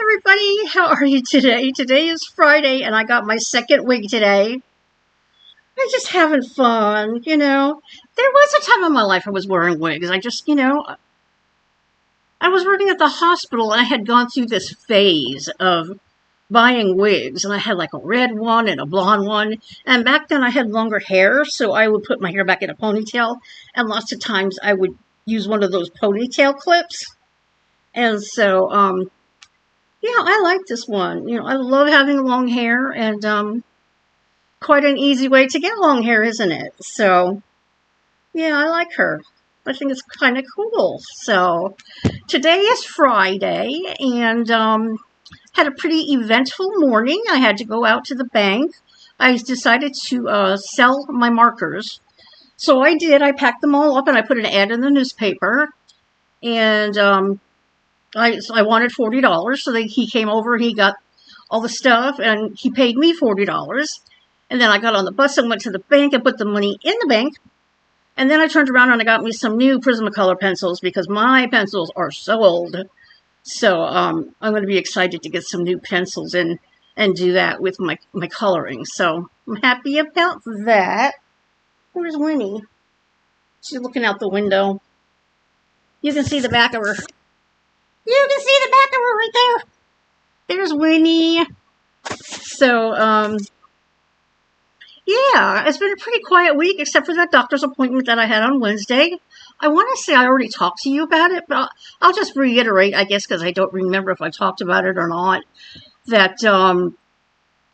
everybody. How are you today? Today is Friday, and I got my second wig today. I'm just having fun, There was a time in my life I was wearing wigs. I was working at the hospital, and I had gone through this phase of buying wigs, and I had like a red one and a blonde one. And back then I had longer hair, so I would put my hair back in a ponytail, and lots of times I would use one of those ponytail clips. And so, I like this one. I love having long hair, and quite an easy way to get long hair, isn't it? So, yeah, I like her. I think it's kind of cool. So, today is Friday, and had a pretty eventful morning. I had to go out to the bank. I decided to sell my markers. So I did. I packed them all up, and I put an ad in the newspaper, and I wanted $40, so he came over and he got all the stuff, and he paid me $40. And then I got on the bus and went to the bank and put the money in the bank. And then I turned around and I got me some new Prismacolor pencils because my pencils are so old. So I'm going to be excited to get some new pencils and do that with my coloring. So I'm happy about that. Where's Winnie? She's looking out the window. You can see the back of her. You can see the back of her right there. There's Winnie. So, yeah, it's been a pretty quiet week, except for that doctor's appointment that I had on Wednesday. I want to say I already talked to you about it, but I'll just reiterate, I guess, because I don't remember if I talked about it or not, that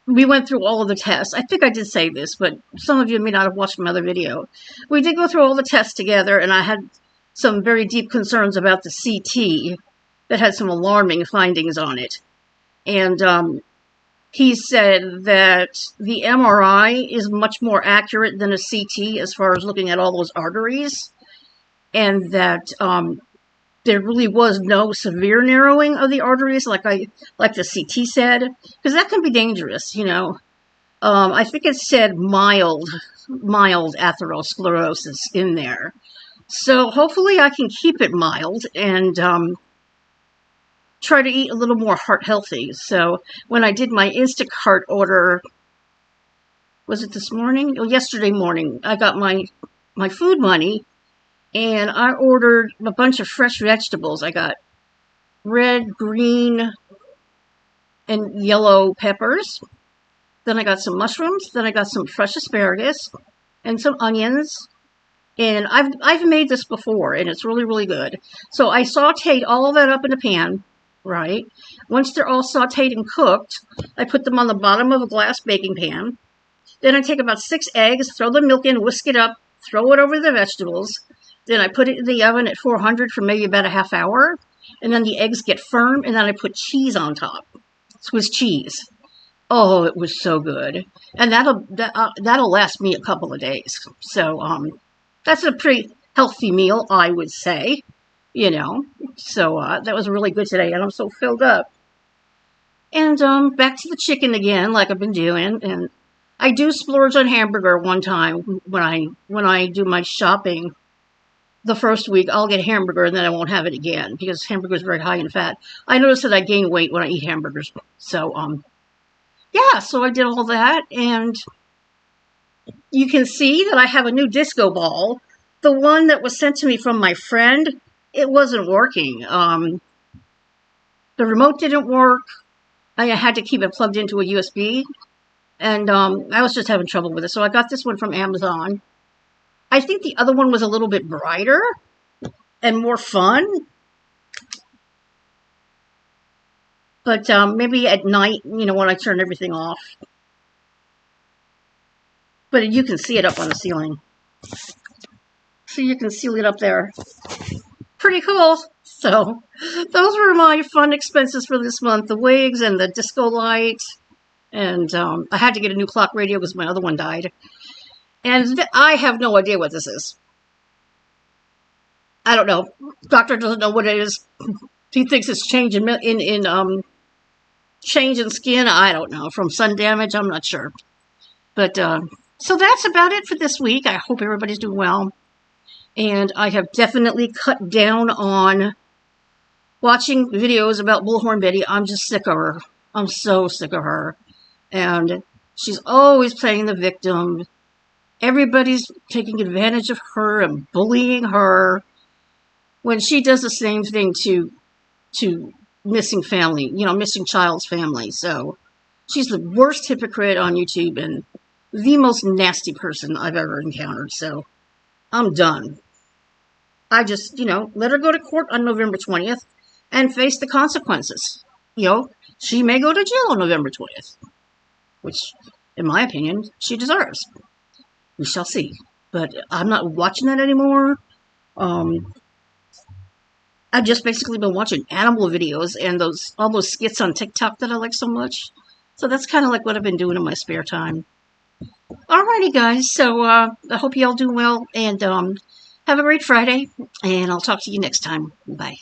we went through all of the tests. I think I did say this, but some of you may not have watched my other video. We did go through all the tests together, and I had some very deep concerns about the CT that had some alarming findings on it. And he said that the MRI is much more accurate than a CT as far as looking at all those arteries, and that there really was no severe narrowing of the arteries like the CT said, because that can be dangerous, I think it said mild atherosclerosis in there. So hopefully I can keep it mild and try to eat a little more heart healthy. So when I did my Instacart order, was it this morning? Yesterday morning, I got my food money, and I ordered a bunch of fresh vegetables. I got red, green, and yellow peppers. Then I got some mushrooms. Then I got some fresh asparagus and some onions. And I've made this before, and it's really, really good. So I sauteed all of that up in a pan, right? Once they're all sauteed and cooked, I put them on the bottom of a glass baking pan. Then I take about 6 eggs, throw the milk in, whisk it up, throw it over the vegetables. Then I put it in the oven at 400 for maybe about a half hour. And then the eggs get firm, and then I put cheese on top. Swiss cheese. Oh, it was so good. And that'll last me a couple of days. So, that's a pretty healthy meal, I would say, So that was really good today, and I'm so filled up. And back to the chicken again, like I've been doing. And I do splurge on hamburger one time when I do my shopping. The first week, I'll get hamburger, and then I won't have it again because hamburger is very high in fat. I notice that I gain weight when I eat hamburgers. So yeah, so I did all that, and you can see that I have a new disco ball. The one that was sent to me from my friend, it wasn't working. The remote didn't work. I had to keep it plugged into a USB. And I was just having trouble with it. So I got this one from Amazon. I think the other one was a little bit brighter and more fun. But maybe at night, when I turn everything off. But you can see it up on the ceiling. So you can see it up there. Pretty cool. So those were my fun expenses for this month. The wigs and the disco light. And I had to get a new clock radio because my other one died. And I have no idea what this is. I don't know. Doctor doesn't know what it is. He thinks it's change in change in skin. I don't know. From sun damage, I'm not sure. But so that's about it for this week. I hope everybody's doing well. And I have definitely cut down on watching videos about Bullhorn Betty. I'm just sick of her. I'm so sick of her. And she's always playing the victim. Everybody's taking advantage of her and bullying her when she does the same thing to missing family, missing child's family. So she's the worst hypocrite on YouTube and the most nasty person I've ever encountered. So I'm done. I just, let her go to court on November 20th and face the consequences. She may go to jail on November 20th, which, in my opinion, she deserves. We shall see. But I'm not watching that anymore. I've just basically been watching animal videos and all those skits on TikTok that I like so much. So that's kind of like what I've been doing in my spare time. Alrighty, guys. So I hope you all do well and have a great Friday. And I'll talk to you next time. Bye.